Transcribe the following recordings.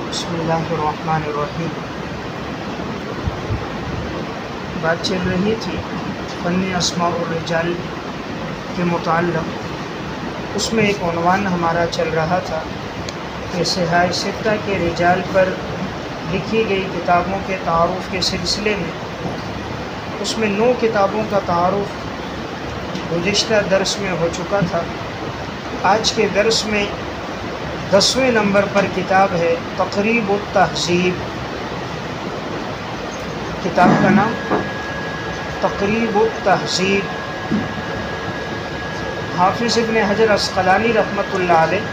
بسم اللہ الرحمن الرحیم۔ بات چل رہی تھی فن اسماء الرجال کے متعلق، اس میں ایک عنوان ہمارا چل رہا تھا کہ صحاح ستہ کے رجال پر لکھی گئی کتابوں کے تعارف کے سلسلے میں اس میں 9 کتابوں کا تعارف گزشتہ درس میں ہو چکا تھا۔ آج کے درس میں 10ویں نمبر پر کتاب ہے تقریب التہذیب۔ کتاب کا نام تقریب التہذیب، حافظ ابن حجر عسقلانی رحمۃ اللہ علیہ،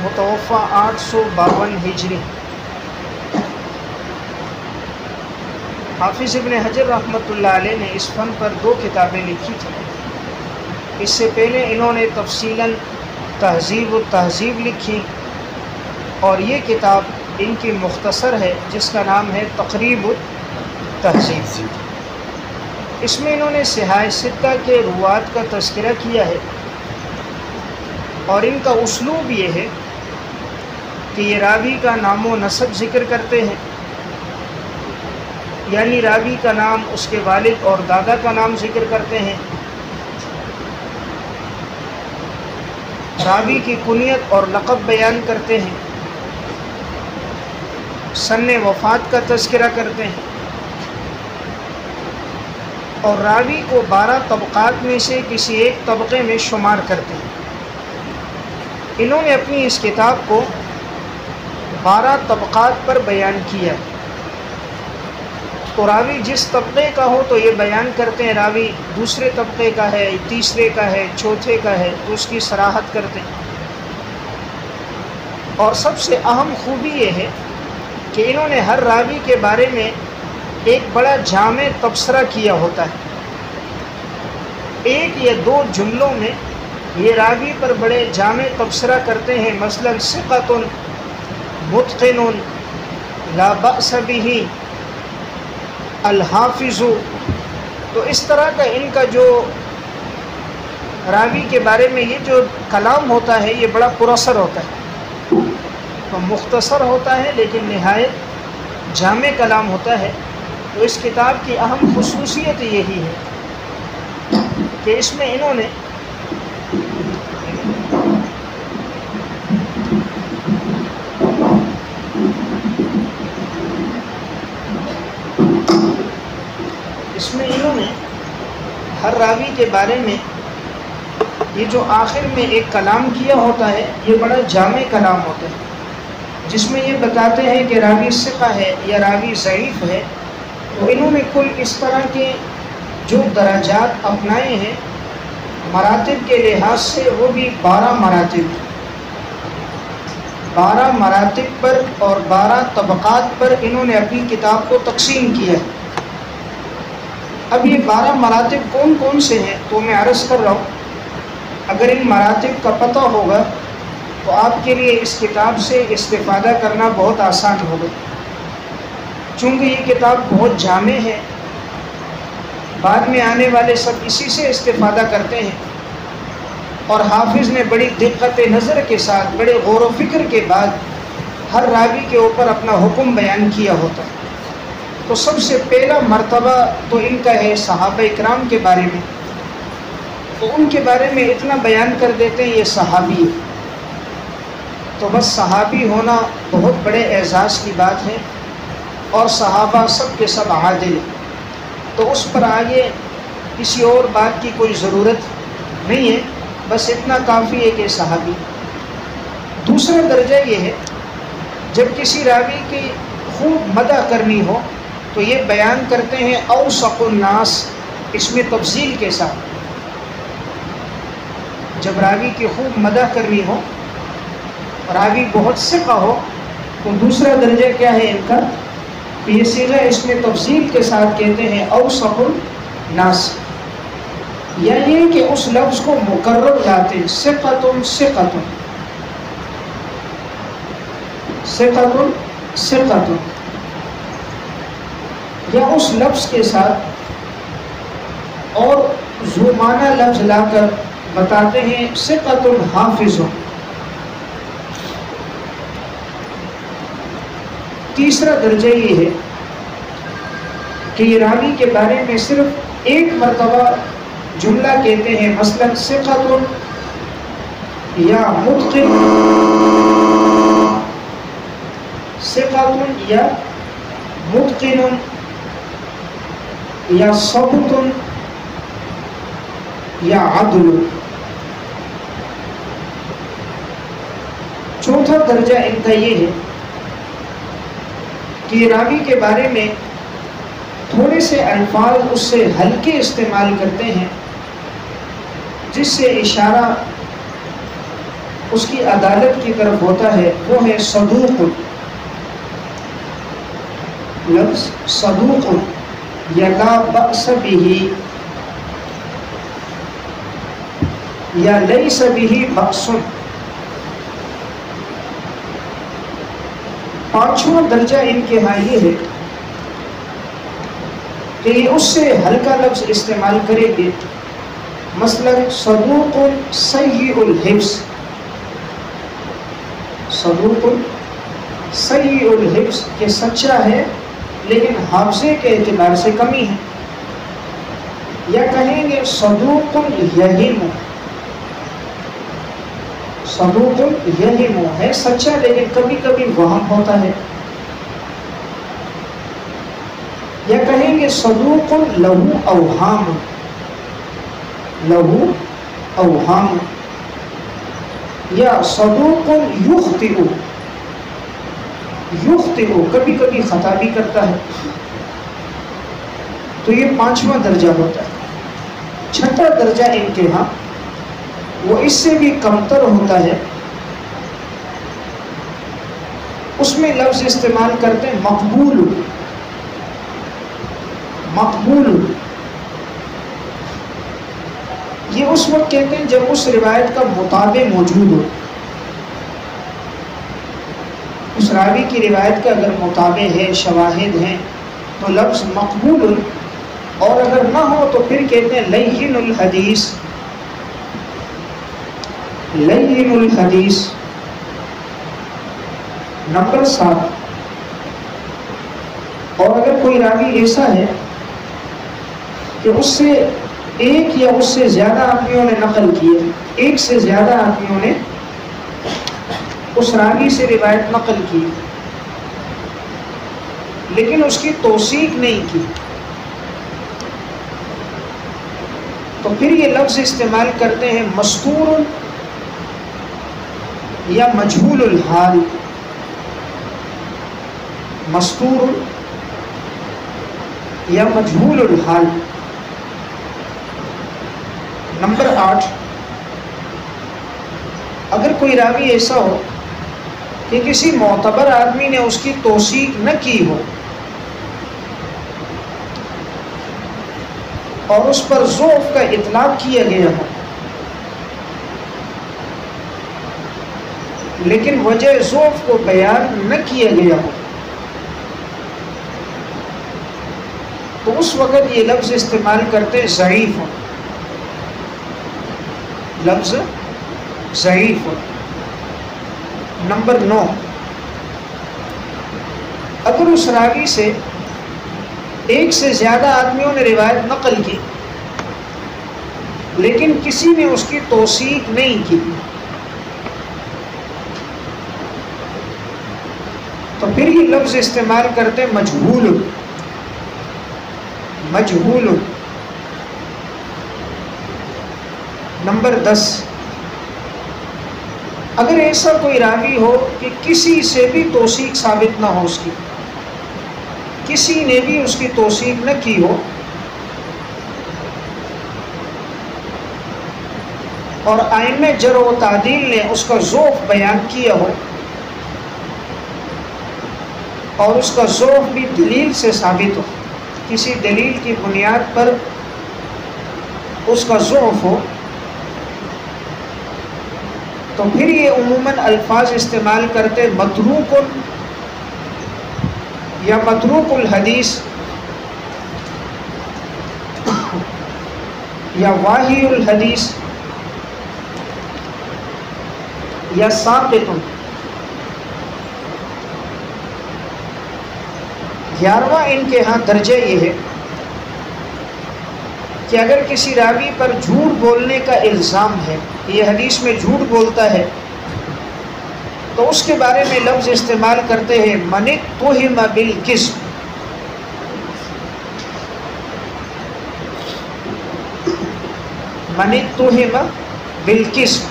متوفی 852 ہجری۔ حافظ ابن حجر رحمۃ اللہ علیہ نے اس فن پر 2 کتابیں لکھی تھیں۔ اس سے پہلے انہوں نے تفصیلاً تہذیب التہذیب لکھی، اور یہ کتاب ان کی مختصر ہے جس کا نام ہے تقریب التہذیب۔ اس میں انہوں نے صحاح ستہ کے روات کا تذکرہ کیا ہے، اور ان کا اسلوب یہ ہے کہ یہ راوی کا نام و نسب ذکر کرتے ہیں، یعنی راوی کا نام، اس کے والد اور دادا کا نام ذکر کرتے ہیں، راوی کی کنیت اور لقب بیان کرتے ہیں، سن وفات کا تذکرہ کرتے ہیں، اور راوی کو 12 طبقات میں سے کسی ایک طبقے میں شمار کرتے ہیں۔ انہوں نے اپنی اس کتاب کو 12 طبقات پر بیان کیا ہے۔ تو راوی جس طبقے کا ہو تو یہ بیان کرتے ہیں راوی دوسرے طبقے کا ہے، تیسرے کا ہے، چوتھے کا ہے، تو اس کی صراحت کرتے ہیں۔ اور سب سے اہم خوبی یہ ہے کہ انہوں نے ہر راوی کے بارے میں ایک بڑا جامع تبصرہ کیا ہوتا ہے۔ 1 یا 2 جملوں میں یہ راوی پر بڑے جامع تبصرہ کرتے ہیں، مثلا ثقۃ متقن لا بأس به الحافظ۔ تو اس طرح کا ان کا جو راوی کے بارے میں یہ جو کلام ہوتا ہے یہ بڑا پراثر ہوتا ہے، تو مختصر ہوتا ہے لیکن نہایت جامع کلام ہوتا ہے۔ تو اس کتاب کی اہم خصوصیت یہی ہے کہ اس میں انہوں نے ہر راوی کے بارے میں یہ جو آخر میں ایک کلام کیا ہوتا ہے یہ بڑا جامع کلام ہوتا ہے، جس میں یہ بتاتے ہیں کہ راوی ثقہ ہے یا راوی ضعیف ہے۔ تو انہوں نے کل اس طرح کے جو درجات اپنائے ہیں مراتب کے لحاظ سے، وہ بھی 12 مراتب، 12 مراتب پر اور 12 طبقات پر انہوں نے اپنی کتاب کو تقسیم کیا ہے۔ اب یہ 12 مراتب کون کون سے ہیں تو میں عرض کر رہا ہوں۔ اگر ان مراتب کا پتہ ہوگا تو آپ کے لیے اس کتاب سے استفادہ کرنا بہت آسان ہوگا، چونکہ یہ کتاب بہت جامع ہے، بعد میں آنے والے سب اسی سے استفادہ کرتے ہیں، اور حافظ نے بڑی دقت نظر کے ساتھ، بڑے غور و فکر کے بعد ہر راوی کے اوپر اپنا حکم بیان کیا ہوتا ہے۔ تو سب سے پہلا مرتبہ تو ان کا ہے صحابہ اکرام کے بارے میں، تو ان کے بارے میں اتنا بیان کر دیتے ہیں یہ صحابی ہے۔ تو بس صحابی ہونا بہت بڑے اعزاز کی بات ہے، اور صحابہ سب کے سب عادل ہیں، تو اس پر آگے کسی اور بات کی کوئی ضرورت نہیں ہے، بس اتنا کافی ہے کہ صحابی۔ دوسرا درجہ یہ ہے جب کسی راوی کی خوب مدح کرنی ہو تو یہ بیان کرتے ہیں اوثق الناس، اس میں تفصیل کے ساتھ۔ جب راوی کی خوب مدح کرنی ہو، راوی بہت ثقہ ہو، تو دوسرا درجہ کیا ہے ان کا کہ یہ صیغہ اس میں تفصیل کے ساتھ کہتے ہیں اوثق الناس، یا یہ کہ اس لفظ کو مکرر لاتے ہیں، ثقۃ ثقۃ ثقۃ ثقۃ، یا اس لفظ کے ساتھ اور ذو معنی لفظ لا کر بتاتے ہیں ثقۃ حافظ، تیسرا درجہ یہ ہے کہ یہ راوی کے بارے میں صرف ایک مرتبہ جملہ کہتے ہیں، مثلا ثقۃ یا متقن، ثقۃ یا متقن یا ثبت یا عدل۔ چوتھا درجہ ان کا یہ ہے کہ راوی کے بارے میں تھوڑے سے الفاظ اس سے ہلکے استعمال کرتے ہیں، جس سے اشارہ اس کی عدالت کی طرف ہوتا ہے، وہ ہے صدوق۔ لفظ صدوق یا لا بأس بہ یا لیس بہ بأس۔ پانچواں درجہ ان کے ہاں یہ ہے کہ یہ اس سے ہلکا لفظ استعمال کریں گے، مثلا صدوق سیء الحفظ، صدوق سیء الحفظ کہ سچا ہے لیکن حافظے کے اعتبار سے کمی ہے، یا کہیں گے صدوق یہم، صدوق یہم ہے سچا لیکن کبھی کبھی وہم ہوتا ہے، یا کہیں گے صدوق لہو اوہام، لہو اوہام، یا صدوق یخطئ، یخطئ کبھی کبھی خطا بھی کرتا ہے۔ تو یہ پانچواں درجہ ہوتا ہے۔ چھٹا درجہ ان کے ہاں وہ اس سے بھی کمتر ہوتا ہے، اس میں لفظ استعمال کرتے ہیں مقبول، مقبول۔ یہ اس وقت کہتے ہیں جب اس روایت کا متابع موجود ہو، اس راوی کی روایت کا اگر متابع ہے، شواہد ہیں، تو لفظ مقبول، اور اگر نہ ہو تو پھر کہتے ہیں لین الحدیث، لین الحدیث۔ نمبر 7، اور اگر کوئی راوی ایسا ہے کہ اس سے ایک یا اس سے زیادہ آدمیوں نے نقل کی ہے، ایک سے زیادہ آدمیوں نے اس راوی سے روایت نقل کی لیکن اس کی توثیق نہیں کی، تو پھر یہ لفظ استعمال کرتے ہیں مستور یا مجہول الحال، مستور یا مجہول الحال۔ نمبر 8، اگر کوئی راوی ایسا ہو کہ کسی معتبر آدمی نے اس کی توثیق نہ کی ہو اور اس پر ضعف کا اطلاق کیا گیا ہو، لیکن وجہ ضعف کو بیان نہ کیا گیا ہو، تو اس وقت یہ لفظ استعمال کرتے ضعیف ہو، لفظ ضعیف ہو۔ نمبر 9، اگر اس راوی سے ایک سے زیادہ آدمیوں نے روایت نقل کی لیکن کسی نے اس کی توثیق نہیں کی، تو پھر یہ لفظ استعمال کرتے مجہول، مجہول۔ نمبر 10، اگر ایسا کوئی راوی ہو کہ کسی سے بھی توثیق ثابت نہ ہو، اس کی کسی نے بھی اس کی توثیق نہ کی ہو، اور ائمہ جرح و تعدیل نے اس کا ضعف بیان کیا ہو، اور اس کا ضعف بھی دلیل سے ثابت ہو، کسی دلیل کی بنیاد پر اس کا ضعف ہو، تو پھر یہ عموماً الفاظ استعمال کرتے متروک یا متروک الحدیث یا واہی الحدیث یا ساقط۔ 11واں ان کے ہاں درجہ یہ ہے کہ اگر کسی راوی پر جھوٹ بولنے کا الزام ہے، یہ حدیث میں جھوٹ بولتا ہے، تو اس کے بارے میں لفظ استعمال کرتے ہیں من اتهم بالکذب، من اتهم بالکذب،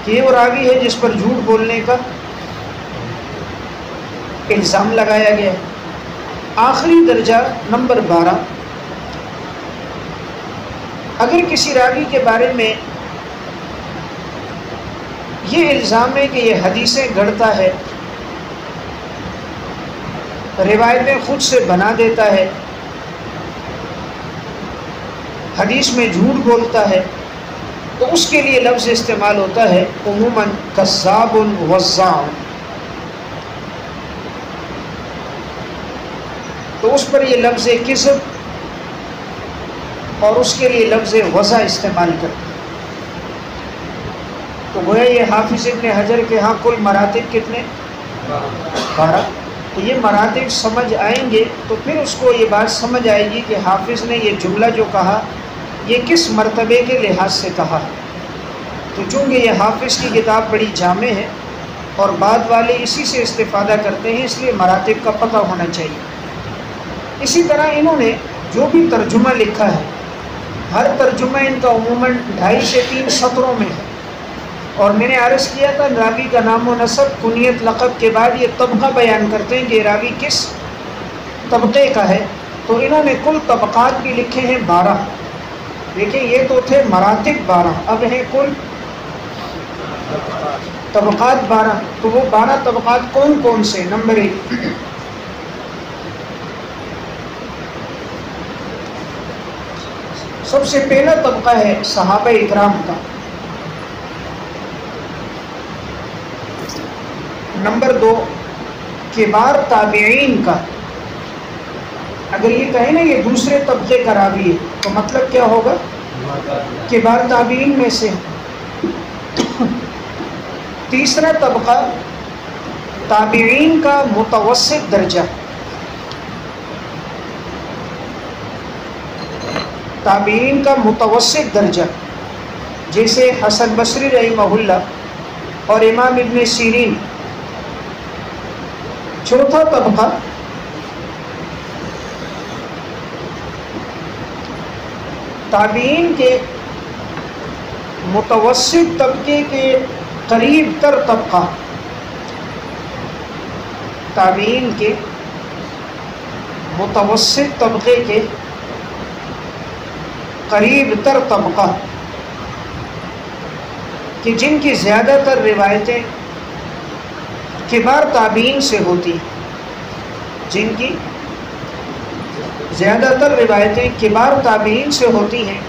کہ یہ وہ راوی ہے جس پر جھوٹ بولنے کا الزام لگایا گیا ہے۔ آخری درجہ نمبر 12، اگر کسی راوی کے بارے میں یہ الزام ہے کہ یہ حدیثیں گڑھتا ہے، روایتیں خود سے بنا دیتا ہے، حدیث میں جھوٹ بولتا ہے، تو اس کے لیے لفظ استعمال ہوتا ہے عموماً کذاب وضاع، تو اس پر یہ لفظ کذب اور اس کے لیے لفظ وضع استعمال کرتے ہیں۔ تو گویا یہ حافظ ابن حجر کے ہاں کل مراتب کتنے؟ 12۔ تو یہ مراتب سمجھ آئیں گے تو پھر اس کو یہ بات سمجھ آئے گی کہ حافظ نے یہ جملہ جو کہا یہ کس مرتبے کے لحاظ سے کہا۔ تو چونکہ یہ حافظ کی کتاب بڑی جامع ہے اور بعد والے اسی سے استفادہ کرتے ہیں، اس لیے مراتب کا پتہ ہونا چاہیے۔ اسی طرح انہوں نے جو بھی ترجمہ لکھا ہے، ہر ترجمہ ان کا عموماً 2.5 سے 3 سطروں میں ہے، اور میں نے عرض کیا تھا راوی کا نام و نسب، کنیت، لقب کے بعد یہ طبقہ بیان کرتے ہیں کہ راوی کس طبقے کا ہے۔ تو انہوں نے کل طبقات بھی لکھے ہیں 12۔ دیکھیں یہ تو تھے مراتب 12، اب ہیں کل طبقات 12۔ تو وہ 12 طبقات کون کون سے؟ نمبر 1، سب سے پہلا طبقہ ہے صحابہ اکرام کا، نمبر 2 کبار تابعین کا۔ اگر یہ کہیں نا یہ دوسرے طبقے کا راوی ہے تو مطلب کیا ہوگا؟ کبار تابعین میں سے۔ تیسرا طبقہ تابعین کا متوسط درجہ، تابعین کا متوسط درجہ، جیسے حسن بصری رحمہ اللہ اور امام ابن سیرین۔ چوتھا طبقہ تابعین کے متوسط طبقے کے قریب تر طبقہ، تابعین کے متوسط طبقے کے قریب تر طبقہ، کہ جن کی زیادہ تر روایتیں کبار تابعین سے ہوتی، جن کی زیادہ تر روایتیں کبار تابعین سے ہوتی ہیں،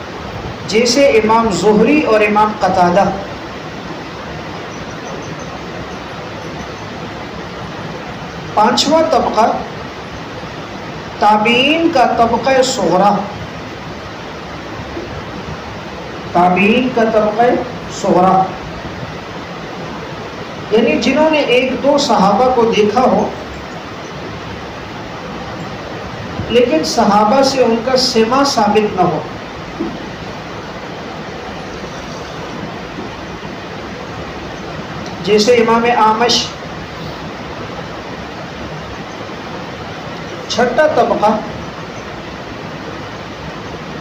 جیسے امام زہری اور امام قتادہ۔ پانچواں طبقہ تابعین کا طبقہ صغریٰ، تابعین کا طبقہ صغریٰ، یعنی جنہوں نے 1-2 صحابہ کو دیکھا ہو لیکن صحابہ سے ان کا سماع ثابت نہ ہو۔ جیسے امام اعمش۔ چھٹا طبقہ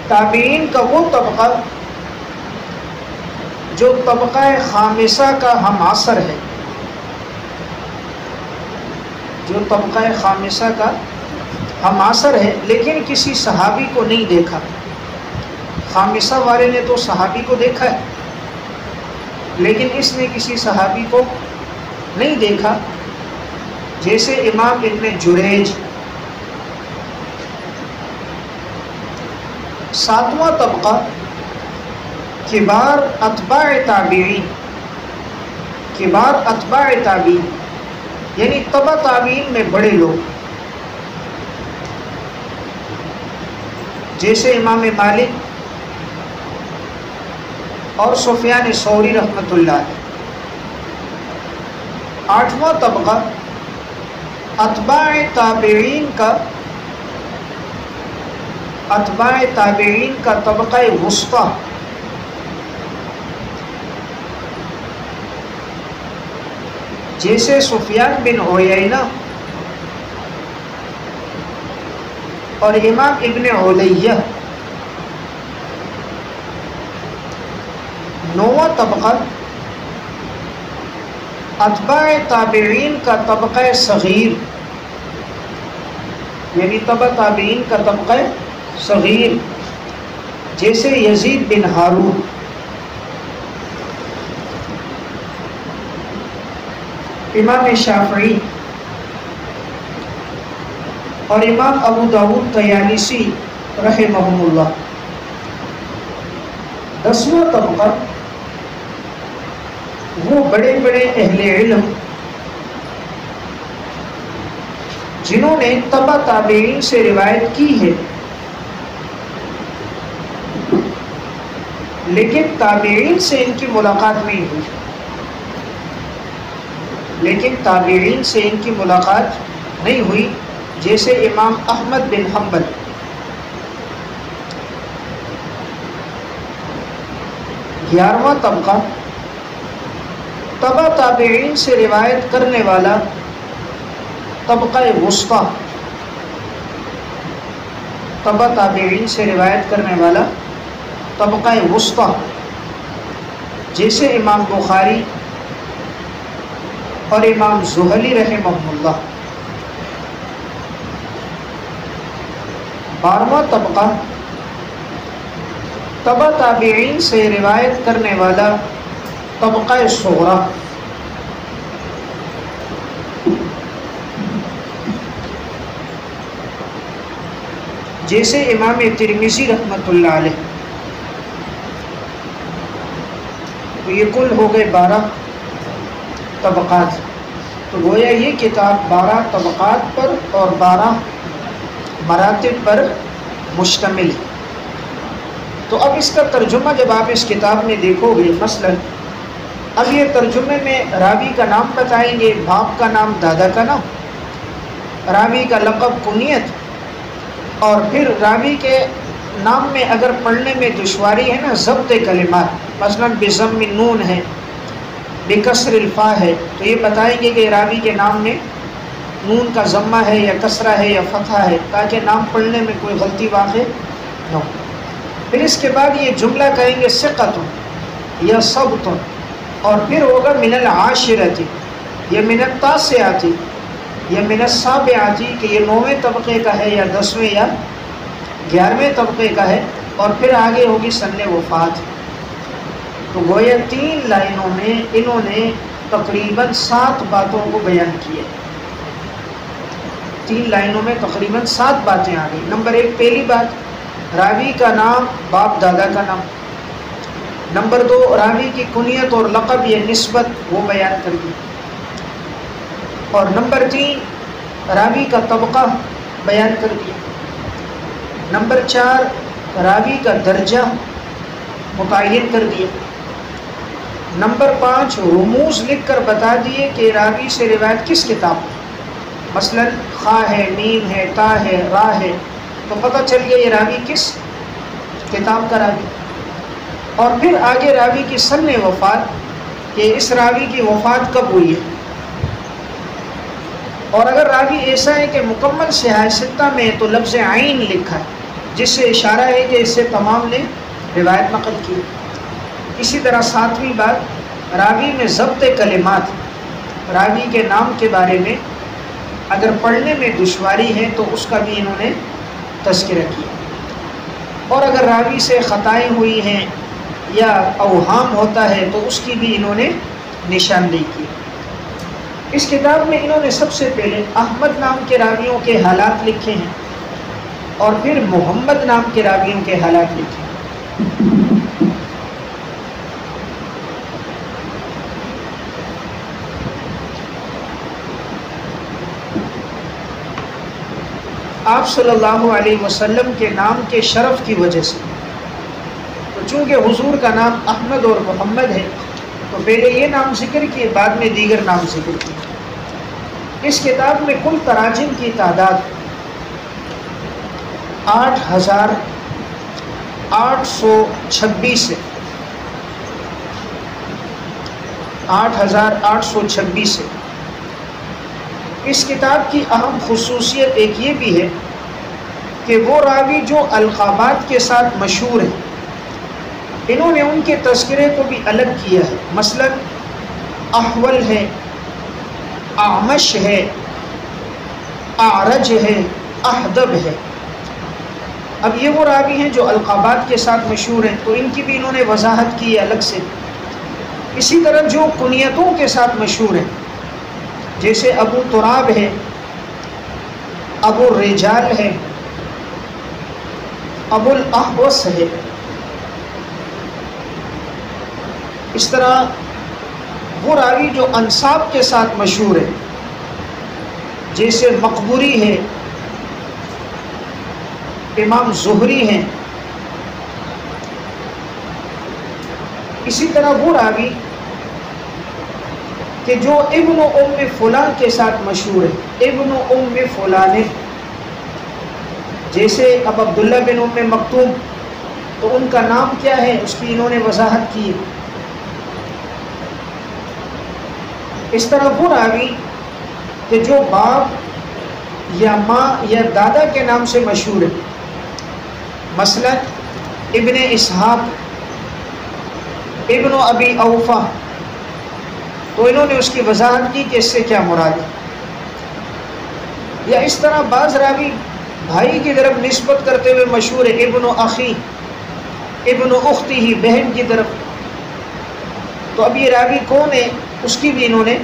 تابعین کا وہ طبقہ جو طبقہ خامسہ کا ہم عصر ہے، جو طبقہ خامسہ کا ہم عصر ہے لیکن کسی صحابی کو نہیں دیکھا۔ خامسہ والے نے تو صحابی کو دیکھا ہے لیکن اس نے کسی صحابی کو نہیں دیکھا، جیسے امام ابن جریج۔ ساتواں طبقہ کبار اتباع تابعین، کبار اتباع تابعین یعنی تبع تابعین میں بڑے لوگ، جیسے امام مالک اور سفیان ثوری رحمۃ اللہ علیہ۔ آٹھواں طبقہ اتباع تابعین کا اتباع تابعین کا طبقہ وسطی، جیسے سفیان بن عیینہ اور امام ابن علیہ، نواں طبقہ اتباع تابعین کا طبقہ صغیر، یعنی تبع تابعین کا طبقہ صغیر، جیسے یزید بن ہارون، امام شافعی اور امام ابو داؤد طیالسی رحمہم اللہ۔ دسواں طبقہ وہ بڑے بڑے اہل علم جنہوں نے تبع تابعین سے روایت کی ہے، لیکن تابعین سے ان کی ملاقات نہیں ہوئی، جیسے امام احمد بن حنبل۔ گیارہواں طبقہ تبع تابعین سے روایت کرنے والا طبقہ وسطی، تبع تابعین سے روایت کرنے والا طبقہ وسطی، جیسے امام بخاری اور امام زہلی رحمہم اللہ۔ 12واں طبقہ تبع تابعین سے روایت کرنے والا طبقہ صغری، جیسے امام ترمذی رحمۃ اللہ علیہ۔ تو یہ کل ہو گئے 12 طبقات۔ تو گویا یہ کتاب 12 طبقات پر اور 12 مراتب پر مشتمل ہے۔ تو اب اس کا ترجمہ جب آپ اس کتاب میں دیکھو گے، مثلا اب یہ ترجمے میں راوی کا نام بتائیں گے، باپ کا نام، دادا کا نام، راوی کا لقب، کنیت، اور پھر راوی کے نام میں اگر پڑھنے میں دشواری ہے نا، ضبط کلمات، مثلا بضم النون ہے، بکسر الفا ہے، تو یہ بتائیں گے کہ راوی کے نام میں نون کا ضمہ ہے یا کسرہ ہے یا فتحہ ہے، تاکہ نام پڑھنے میں کوئی غلطی واقع نہ ہو۔ پھر اس کے بعد یہ جملہ کہیں گے ثقۃ یا ثبت، اور پھر ہوگا من العاشرۃ یا من التاسعۃ یا من السابعۃ، کہ یہ 9ویں طبقے کا ہے یا 10ویں یا 11ویں طبقے کا ہے، اور پھر آگے ہوگی سن وفات۔ تو گویا 3 لائنوں میں انہوں نے تقریباً 7 باتوں کو بیان کیا۔ 3 لائنوں میں تقریباً 7 باتیں آ گئی۔ نمبر 1، پہلی بات، راوی کا نام، باپ دادا کا نام۔ نمبر 2، راوی کی کنیت اور لقب یا نسبت، وہ بیان کر دی۔ اور نمبر 3، راوی کا طبقہ بیان کر دیا۔ نمبر 4، راوی کا درجہ متعین کر دیا۔ نمبر 5، رموز لکھ کر بتا دیے کہ راوی سے روایت کس کتاب میں، مثلا خا ہے، میم ہے، تا ہے، را ہے، تو پتہ چل گیا یہ راوی کس کتاب کا راوی۔ اور پھر آگے راوی کی سن وفات، کہ اس راوی کی وفات کب ہوئی ہے۔ اور اگر راوی ایسا ہے کہ مکمل صحاح ستہ میں ہے تو لفظ عین لکھا ہے، جس سے اشارہ ہے کہ اس سے تمام نے روایت نقل کی۔ اسی طرح 7ویں بات، راوی میں ضبط کلمات، راوی کے نام کے بارے میں اگر پڑھنے میں دشواری ہے تو اس کا بھی انہوں نے تذکرہ کیا۔ اور اگر راوی سے خطائیں ہوئی ہیں یا اوہام ہوتا ہے تو اس کی بھی انہوں نے نشاندہی کی۔ اس کتاب میں انہوں نے سب سے پہلے احمد نام کے راویوں کے حالات لکھے ہیں، اور پھر محمد نام کے راویوں کے حالات لکھے ہیں۔ آپ صلی اللہ علیہ وسلم کے نام کے شرف کی وجہ سے، تو چونکہ حضور کا نام احمد اور محمد ہے تو پہلے یہ نام ذکر کیے، بعد میں دیگر نام ذکر کیے۔ اس کتاب میں کل تراجم کی تعداد 8826 سے 8826 سے۔ اس کتاب کی اہم خصوصیت ایک یہ بھی ہے کہ وہ راوی جو القابات کے ساتھ مشہور ہیں، انہوں نے ان کے تذکرے کو بھی الگ کیا ہے۔ مثلا احول ہے، اعمش ہے، اعرج ہے، احدب ہے۔ اب یہ وہ راوی ہیں جو القابات کے ساتھ مشہور ہیں، تو ان کی بھی انہوں نے وضاحت کی ہے الگ سے۔ اسی طرح جو کنیتوں کے ساتھ مشہور ہیں، جیسے ابو تراب ہے، ابو الرجال ہے، ابو الاحوص ہے۔ اس طرح وہ راوی جو انساب کے ساتھ مشہور ہے، جیسے مقبوری ہے، امام زہری ہیں۔ اسی طرح وہ راوی کہ جو ابن ام فلان کے ساتھ مشہور ہے، ابن ام فلان، جیسے اب عبداللہ بن ام مکتوم، تو ان کا نام کیا ہے اس کی انہوں نے وضاحت کی ہے۔ اس طرح وہ راوی کہ جو باپ یا ماں یا دادا کے نام سے مشہور ہے، مثلا ابن اسحاق، ابن ابی اوفا، تو انہوں نے اس کی وضاحت کی کہ اس سے کیا مراد ہے۔ یا اس طرح بعض راوی بھائی کی طرف نسبت کرتے ہوئے مشہور ہے، ابن اخی، ابن اختی ہی، بہن کی طرف۔ تو اب یہ راوی کون ہے اس کی بھی انہوں نے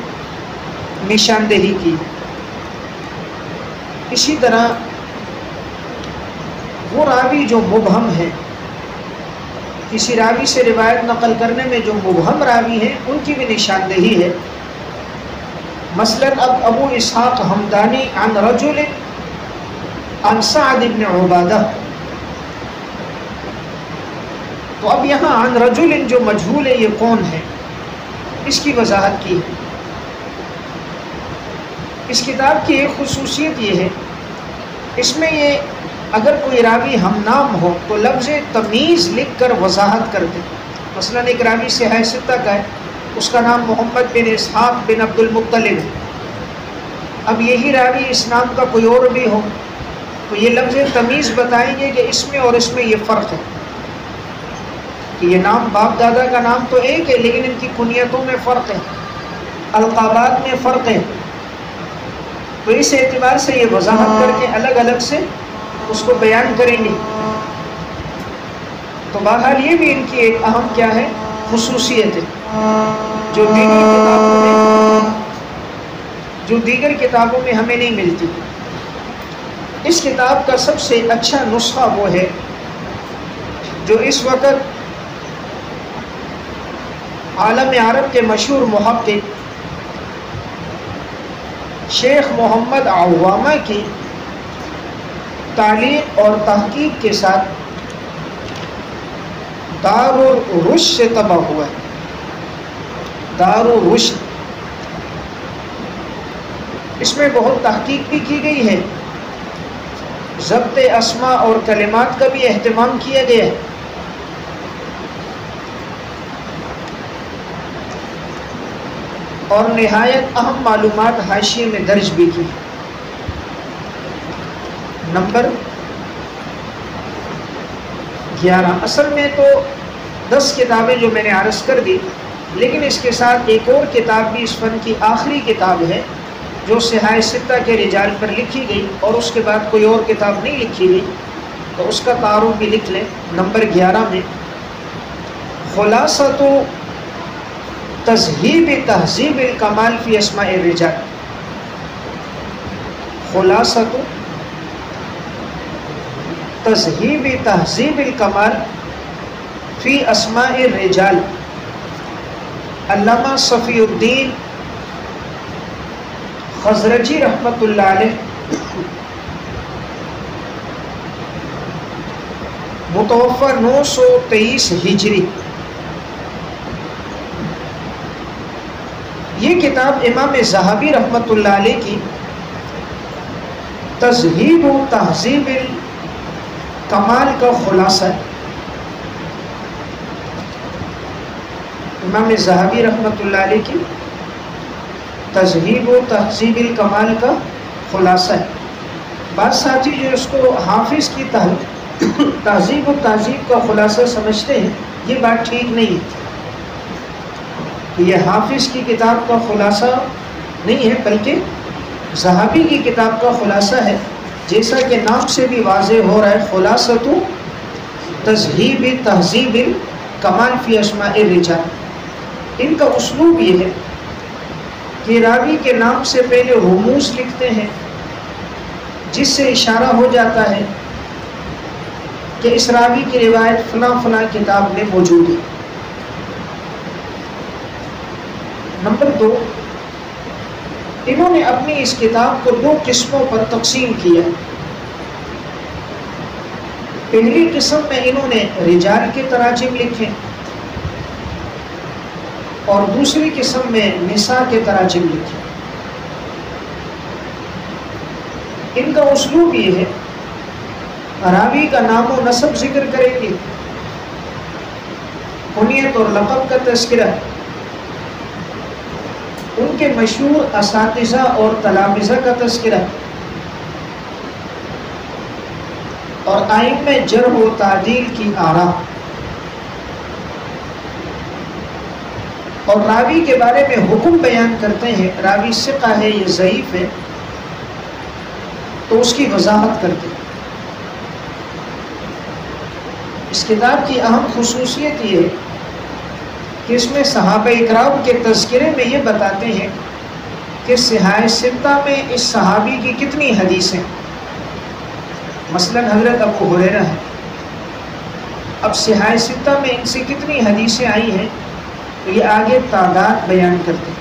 نشاندہی کی۔ اسی طرح وہ راوی جو مبہم ہے، کسی راوی سے روایت نقل کرنے میں جو مبہم راوی ہیں ان کی بھی نشاندہی ہے۔ مثلا اب ابو اسحاق حمدانی عن رجل عن سعد بن عبادہ، تو اب یہاں عن رجل جو مجہول ہے یہ کون ہے، اس کی وضاحت کی ہے۔ اس کتاب کی ایک خصوصیت یہ ہے، اس میں یہ اگر کوئی راوی ہم نام ہو تو لفظ تمیز لکھ کر وضاحت کرتے۔ مثلا ایک راوی صحیح ستہ کا ہے، اس کا نام محمد بن اسحاق بن عبد المطلب ہے۔ اب یہی راوی اس نام کا کوئی اور بھی ہو تو یہ لفظ تمیز بتائیں گے کہ اس میں اور اس میں یہ فرق ہے، کہ یہ نام باپ دادا کا نام تو ایک ہے لیکن ان کی کنیتوں میں فرق ہے، القابات میں فرق ہے۔ تو اس اعتبار سے یہ وضاحت کر کے الگ الگ سے اس کو بیان کریں گے۔ تو بہرحال یہ بھی ان کی ایک اہم کیا ہے خصوصیت ہے، جو دیگر کتابوں میں ہمیں نہیں ملتی۔ اس کتاب کا سب سے اچھا نسخہ وہ ہے جو اس وقت عالم عرب کے مشہور محقق شیخ محمد عوامہ کی تعلیق اور تحقیق کے ساتھ دار الرشد سے طبع ہوا ہے۔ دار الرشد، اس میں بہت تحقیق بھی کی گئی ہے، ضبط اسماء اور کلمات کا بھی اہتمام کیا گیا ہے۔ اور نہایت اہم معلومات حاشیے میں درج بھی کی۔ نمبر 11، اصل میں تو 10 کتابیں جو میں نے عرض کر دی، لیکن اس کے ساتھ ایک اور کتاب بھی اس فن کی آخری کتاب ہے جو صحاح ستہ کے رجال پر لکھی گئی اور اس کے بعد کوئی اور کتاب نہیں لکھی گئی، تو اس کا تعارف بھی لکھ لیں۔ نمبر 11 میں خلاصۃ تذہیب تہذیب الکمال فی اسماء الرجال، خلاصۃ تذہیب تہذیب الکمال فی اسماء الرجال، علامہ صفی الدین خزرجی رحمۃ اللہ علیہ، متوفی 923 ہجری۔ یہ کتاب امام ذہبی رحمۃ اللہ علیہ کی تذہیب و تہذیب کمال کا خلاصہ ہے. امام ذہبی رحمۃ اللہ علیہ کی تذہیب و تہذیب الکمال کا خلاصہ ہے. بعض ساتھی جو اس کو حافظ کی تہذیب و تہذیب کا خلاصہ سمجھتے ہیں، یہ بات ٹھیک نہیں ہے. یہ حافظ کی کتاب کا خلاصہ نہیں ہے، بلکہ ذہبی کی کتاب کا خلاصہ ہے، جیسا کہ نام سے بھی واضح ہو رہا ہے، خلاصۃ تذہیب تہذیب الکمال فی اسماء الرجال. ان کا اسلوب یہ ہے کہ راوی کے نام سے پہلے رموز لکھتے ہیں، جس سے اشارہ ہو جاتا ہے کہ اس راوی کی روایت فلاں فلاں کتاب میں موجود ہے. نمبر 2، انہوں نے اپنی اس کتاب کو 2 قسموں پر تقسیم کیا. پہلی قسم میں انہوں نے رجال کے تراجم لکھے اور دوسری قسم میں نساء کے تراجم لکھے. ان کا اسلوب یہ ہے، راوی کا نام و نسب ذکر کریں گے، کنیت اور لقب کا تذکرہ، ان کے مشہور اساتذہ اور تلامذہ کا تذکرہ، اور ائمہ جرح و تعدیل کی آراء، اور راوی کے بارے میں حکم بیان کرتے ہیں. راوی ثقہ ہے یا ضعیف ہے تو اس کی وضاحت کرتے ہیں. اس کتاب کی اہم خصوصیت یہ ہے کہ اس میں صحابہ اکرام کے تذکرے میں یہ بتاتے ہیں کہ صحاح ستہ میں اس صحابی کی کتنی حدیثیں، مثلا حضرت ابو ہریرہ ہے، اب صحاح ستہ میں ان سے کتنی حدیثیں آئی ہیں تو یہ آگے تعداد بیان کرتے ہیں.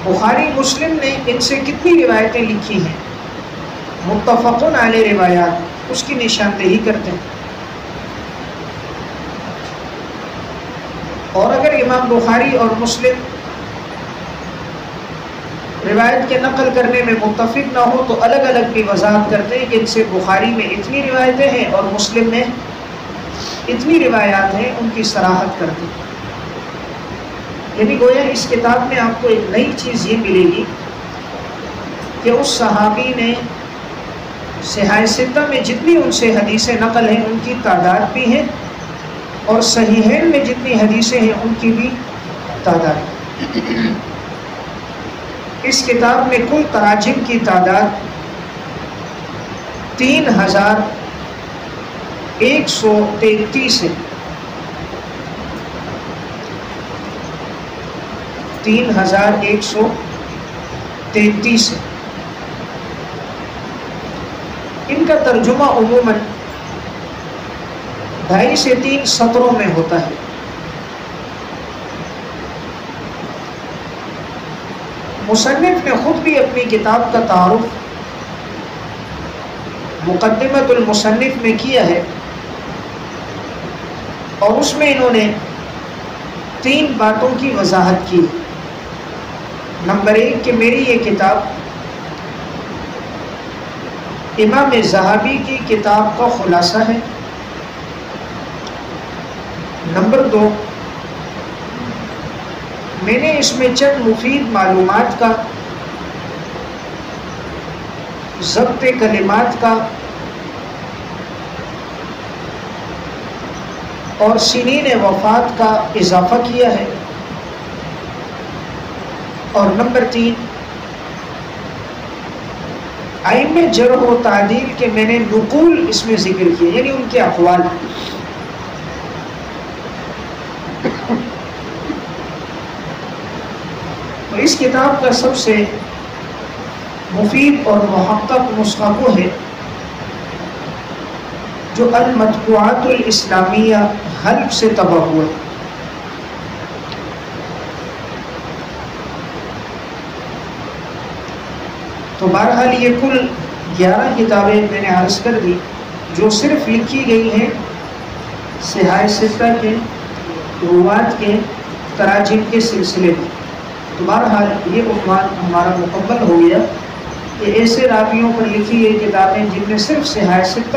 بخاری مسلم نے ان سے کتنی روایتیں لکھی ہیں، متفقن علیہ روایات، اس کی نشاندہی کرتے ہیں. اور اگر امام بخاری اور مسلم روایت کے نقل کرنے میں متفق نہ ہو تو الگ الگ بھی وضاحت کرتے ہیں کہ ان سے بخاری میں اتنی روایتیں ہیں اور مسلم میں اتنی روایات ہیں، ان کی صراحت کرتے ہیں. یعنی گویا اس کتاب میں آپ کو ایک نئی چیز یہ ملے گی کہ اس صحابی نے صحاح ستہ میں جتنی ان سے حدیثیں نقل ہیں ان کی تعداد بھی ہے، اور صحیحین میں جتنی حدیثیں ہیں ان کی بھی تعداد ہے. اس کتاب میں کل تراجم کی تعداد 3133 ہے. 3133 ہے. ان کا ترجمہ عموماً 2.5 سے 3 سطروں میں ہوتا ہے. مصنف نے خود بھی اپنی کتاب کا تعارف مقدمۃ المصنف میں کیا ہے، اور اس میں انہوں نے 3 باتوں کی وضاحت کی. نمبر 1 کہ میری یہ کتاب امام ذہبی کی کتاب کا خلاصہ ہے. نمبر 2 میں نے اس میں چند مفید معلومات کا، ضبط کلمات کا اور سنین وفات کا اضافہ کیا ہے. اور نمبر 3 ائمہ جرح و تعدیل کے میں نے نقول اس میں ذکر کیے، یعنی ان کے اقوال. تو اس کتاب کا سب سے مفید اور محقق نسخہ وہ ہے جو المطبوعات الاسلامیہ حلب سے طبع ہوا ہے. تو بہرحال یہ کل 11 کتابیں میں نے عرض کر دی جو صرف لکھی گئی ہیں صحاح ستہ کے روات کے تراجم کے سلسلے میں. تو بہرحال یہ عنوان ہمارا مکمل ہو گیا. یہ ایسے راویوں پر لکھی ہے کتابیں جن میں صرف صحاح ستہ